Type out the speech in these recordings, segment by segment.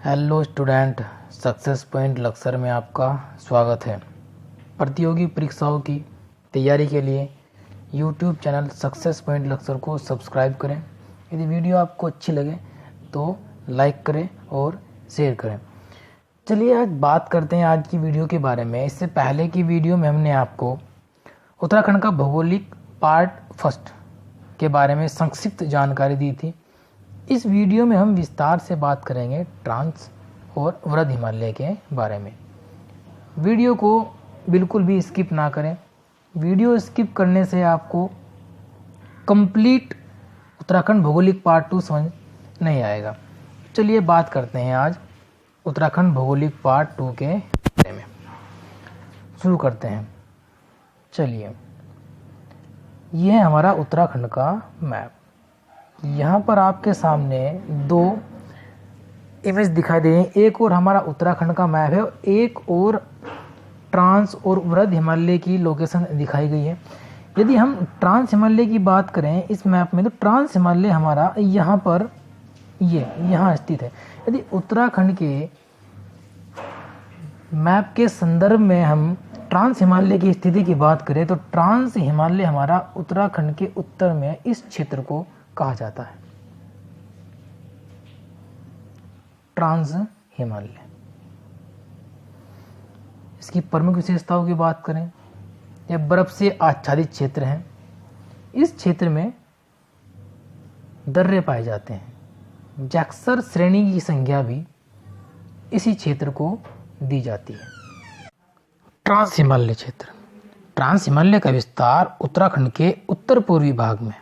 Hello student, success point lecture में आपका स्वागत है। प्रतियोगी परीक्षाओं की तैयारी के लिए YouTube channel success point lecture को सब्सक्राइब करें। यदि वीडियो आपको अच्छी लगे तो लाइक करें और शेयर करें। चलिए आज बात करते हैं आज की वीडियो के बारे में। इससे पहले की वीडियो में हमने आपको उत्तराखंड का भौगोलिक पार्ट फर्स्ट के बारे में संक्षिप्त जानकारी दी थी। इस वीडियो में हम विस्तार से बात करेंगे ट्रांस और वृद्ध हिमालय के बारे में। वीडियो को बिल्कुल भी स्किप ना करें। वीडियो स्किप करने से आपको कंप्लीट उत्तराखंड भौगोलिक पार्ट 2 समझ नहीं आएगा। चलिए बात करते हैं आज उत्तराखंड भौगोलिक पार्ट 2 के बारे में। शुरू करते हैं। चलिए, यह है हमारा उत्तराखंड का मैप। यहाँ पर आपके सामने दो इमेज दिखाई दे रही हैं। एक और हमारा उत्तराखंड का मैप है और एक और ट्रांस और वृद्ध हिमालय की लोकेशन दिखाई गई है। यदि हम ट्रांस हिमालय की बात करें इस मैप में, तो ट्रांस हिमालय हमारा यहाँ पर यहाँ स्थित है। यदि उत्तराखंड के मैप के संदर्भ में हम ट्रांस हिमालय की स्थिति की बात करें तो ट्रांस हिमालय हमारा उत्तराखंड के उत्तर में इस क्षेत्र को कहा जाता है ट्रांस हिमालय। इसकी प्रमुख विशेषताओं की बात करें, यह बर्फ से आच्छादित क्षेत्र है। इस क्षेत्र में दर्रे पाए जाते हैं। जैक्सर श्रेणी की संज्ञा भी इसी क्षेत्र को दी जाती है। ट्रांस हिमालय क्षेत्र। ट्रांस हिमालय का विस्तार उत्तराखंड के उत्तर पूर्वी भाग में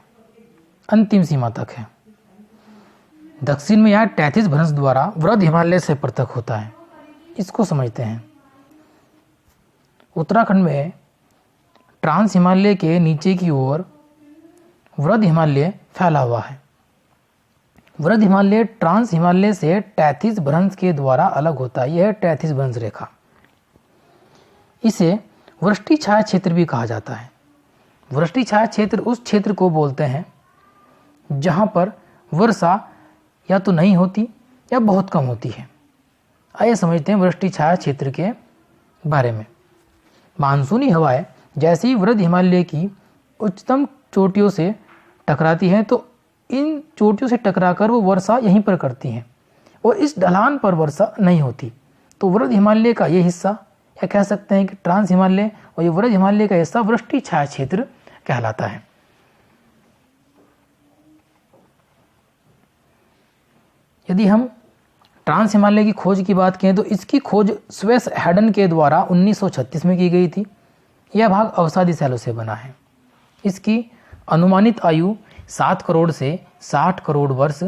अंतिम सीमा तक है। दक्षिण में यह टैथिस भ्रंश द्वारा वृद्ध हिमालय से पृथक होता है। इसको समझते हैं। उत्तराखंड में ट्रांस हिमालय के नीचे की ओर वृद्ध हिमालय फैला हुआ है। वृद्ध हिमालय ट्रांस हिमालय से टैथिस भ्रंश के द्वारा अलग होता है। यह है टैथिस भ्रंश रेखा। इसे वृष्टि छाया क्षेत्र भी कहा जाता है। वृष्टि छाया क्षेत्र उस क्षेत्र को बोलते हैं जहां पर वर्षा या तो नहीं होती या बहुत कम होती है। आइए समझते हैं वृष्टि छाया क्षेत्र के बारे में। मानसूनी हवाएं जैसे ही वृद्ध हिमालय की उच्चतम चोटियों से टकराती हैं तो इन चोटियों से टकराकर वो वर्षा यहीं पर करती हैं और इस ढलान पर वर्षा नहीं होती। तो वृद्ध हिमालय का ये हिस्सा, या कह सकते हैं कि ट्रांस हिमालय और ये वृद्ध हिमालय का हिस्सा वृष्टि छाया क्षेत्र कहलाता है। यदि हम ट्रांस हिमालय की खोज की बात करें तो इसकी खोज स्वेस हैडन के द्वारा 1936 में की गई थी। यह भाग अवसादी शैलों से बना है। इसकी अनुमानित आयु 7 करोड़ से 60 करोड़ वर्ष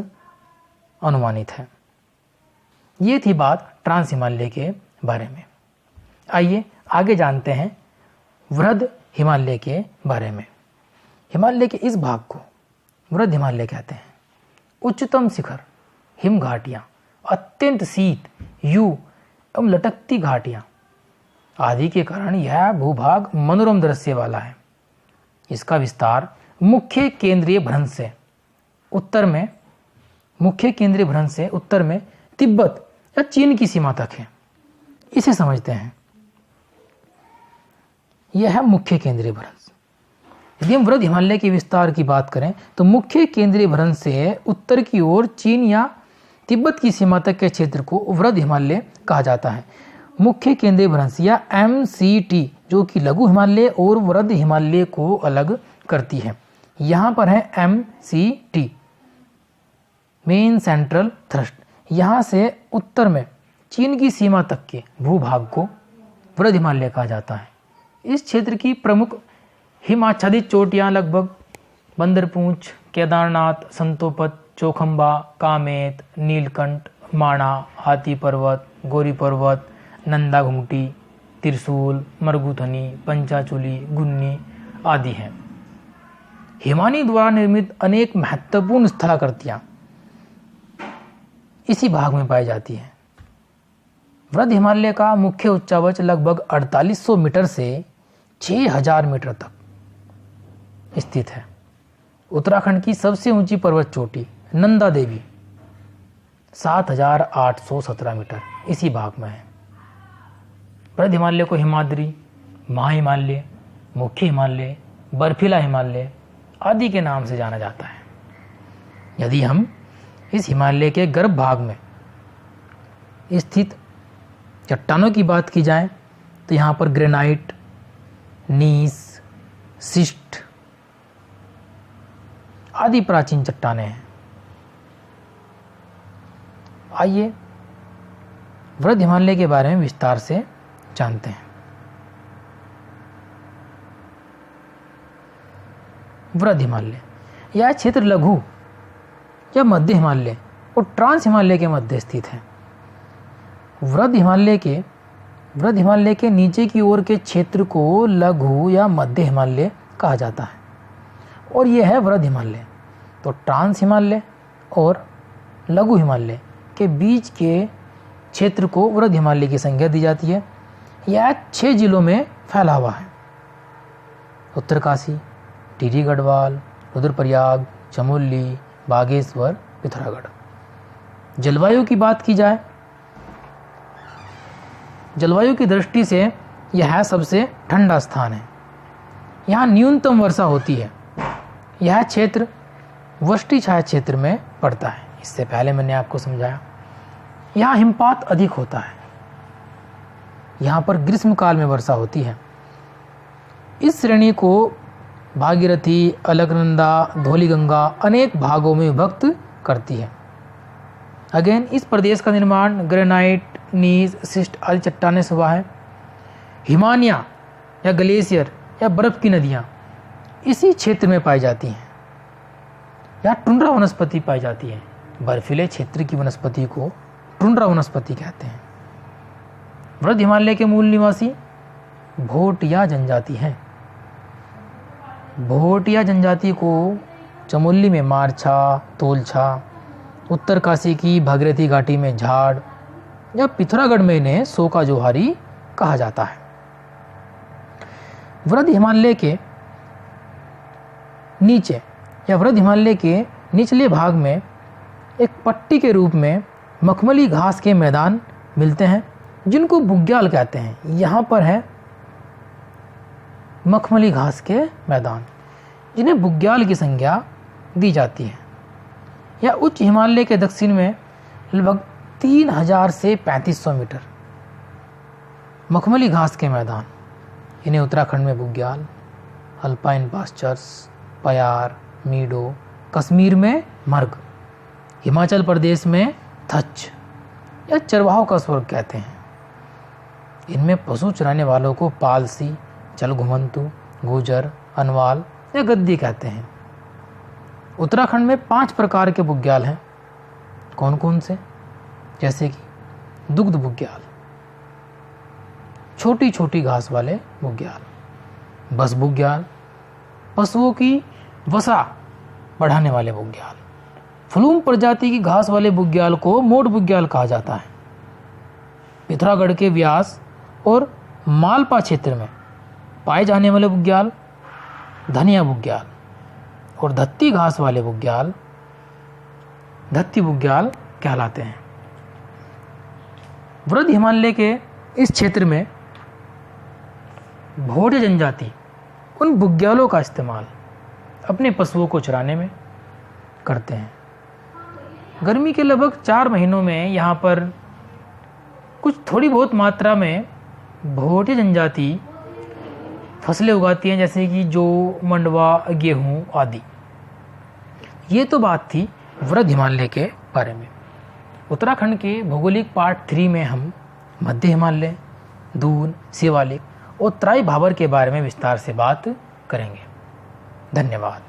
अनुमानित है। ये थी बात ट्रांस हिमालय के बारे में। आइए आगे जानते हैं वृद्ध हिमालय के बारे में। हिमालय के इस भाग को वृद्ध हिमालय कहते हैं। उच्चतम शिखर, हिम घाटियां, अत्यंत शीत, यू एवं लटकती घाटियां आदि के कारण यह भूभाग मनोरम दृश्य वाला है। इसका विस्तार मुख्य केंद्रीय भ्रंश से उत्तर में तिब्बत या चीन की सीमा तक है। इसे समझते हैं। यह है मुख्य केंद्रीय भ्रंश। यदि हम वृद्ध हिमालय के विस्तार की बात करें तो मुख्य केंद्रीय भ्रंश से उत्तर की ओर चीन या तिब्बत की सीमा तक के क्षेत्र को वृद्ध हिमालय कहा जाता है। मुख्य केंद्रीय भ्रंश या MCT जो कि लघु हिमालय और वृद्ध हिमालय को अलग करती है। यहाँ पर है MCT, मेन सेंट्रल थ्रस्ट। यहाँ से उत्तर में चीन की सीमा तक के भूभाग को वृद्ध हिमालय कहा जाता है। इस क्षेत्र की प्रमुख हिमाच्छादित चोटियाँ लगभग बंदरपूंछ, केदारनाथ, संतोपत, चौखंबा, कामेत, नीलकंठ, माणा, हाथी पर्वत, गौरी पर्वत, नंदा घुंगटी, त्रिशूल, मरगुथनी, पंचाचूली, गुन्नी आदि हैं। हिमानी द्वारा निर्मित अनेक महत्वपूर्ण स्थलाकृतियां इसी भाग में पाई जाती हैं। वृद्ध हिमालय का मुख्य उच्चावच लगभग 4800 मीटर से 6000 मीटर तक स्थित है। उत्तराखंड की सबसे ऊंची पर्वत चोटी नंदा देवी 7,817 मीटर इसी भाग में है। वृहद हिमालय को हिमाद्री, महाहिमालय, मुख्य हिमालय, बर्फीला हिमालय आदि के नाम से जाना जाता है। यदि हम इस हिमालय के गर्भ भाग में स्थित चट्टानों की बात की जाए तो यहाँ पर ग्रेनाइट, नीस, शिस्ट आदि प्राचीन चट्टानें हैं। आइए वृहद हिमालय के बारे में विस्तार से जानते हैं। वृहद हिमालय यह क्षेत्र लघु या मध्य हिमालय और ट्रांस हिमालय के मध्य स्थित है। वृहद हिमालय के नीचे की ओर के क्षेत्र को लघु या मध्य हिमालय कहा जाता है और यह है वृहद हिमालय। तो ट्रांस हिमालय और लघु हिमालय के बीच के क्षेत्र को वृहद हिमालय की संज्ञा दी जाती है। यह 6 जिलों में फैला हुआ है। उत्तरकाशी, टिहरी गढ़वाल, रुद्रप्रयाग, चमोली, बागेश्वर, पिथौरागढ़। जलवायु की बात की जाए, जलवायु की दृष्टि से यह सबसे ठंडा स्थान है। यहाँ न्यूनतम वर्षा होती है। यह क्षेत्र वृष्टि छाया क्षेत्र में पड़ता है। इससे पहले मैंने आपको समझाया। यहाँ हिमपात अधिक होता है। यहाँ पर ग्रीष्म काल में वर्षा होती है। इस श्रेणी को भागीरथी, अलकनंदा, धौलीगंगा अनेक भागों में विभक्त करती है। अगेन इस प्रदेश का निर्माण ग्रेनाइट, नीस, शिस्ट आदि चट्टानें से हुआ है। हिमानिया या ग्लेशियर या बर्फ की नदियाँ इसी क्षेत्र में पाई जाती हैं। यहाँ टुंड्रा वनस्पति पाई जाती है। बर्फीले क्षेत्र की वनस्पति को टुंड्रा वनस्पति कहते हैं। वृहद हिमालय के मूल निवासी भोटिया जनजाति हैं। भोटिया जनजाति को चमोली में मारछा, तोलछा, उत्तरकाशी की भागीरथी घाटी में झाड़ या पिथौरागढ़ में इन्हें सोका जोहारी कहा जाता है। वृहद हिमालय के नीचे या वृहद हिमालय के निचले भाग में एक पट्टी के रूप में मखमली घास के मैदान मिलते हैं जिनको बुग्याल कहते हैं। यहाँ पर है मखमली घास के मैदान जिन्हें बुग्याल की संज्ञा दी जाती है। यह उच्च हिमालय के दक्षिण में लगभग 3000 से 3500 मीटर मखमली घास के मैदान, इन्हें उत्तराखंड में बुग्याल, अल्पाइन पास्चर्स, पयार, मीडो, कश्मीर में मर्ग, हिमाचल प्रदेश में थच या चरवाहों का स्वर्ग कहते हैं। इनमें पशु चराने वालों को पालसी, जलघुमंतु, गुजर, अनवाल या गद्दी कहते हैं। उत्तराखंड में 5 प्रकार के बुग्याल हैं। कौन कौन से? जैसे कि दुग्ध बुग्याल, छोटी छोटी घास वाले बुग्याल, बस बुग्याल, पशुओं की वसा बढ़ाने वाले बुग्याल, फ्लूम प्रजाति की घास वाले बुग्याल को मोट बुग्याल कहा जाता है। पिथौरागढ़ के व्यास और मालपा क्षेत्र में पाए जाने वाले बुग्याल धनिया बुग्याल और धत्ती घास वाले बुग्याल धत्ती बुग्याल कहलाते हैं। वृहद हिमालय के इस क्षेत्र में भोटिया जनजाति उन बुग्यालों का इस्तेमाल अपने पशुओं को चराने में करते हैं। गर्मी के लगभग 4 महीनों में यहाँ पर कुछ थोड़ी बहुत मात्रा में भोटिया जनजाति फसलें उगाती हैं, जैसे कि जौ, मंडवा, गेहूँ आदि। ये तो बात थी वृहद हिमालय के बारे में। उत्तराखंड के भौगोलिक पार्ट 3 में हम मध्य हिमालय, दून, शिवालिक और तराई भाबर के बारे में विस्तार से बात करेंगे। धन्यवाद।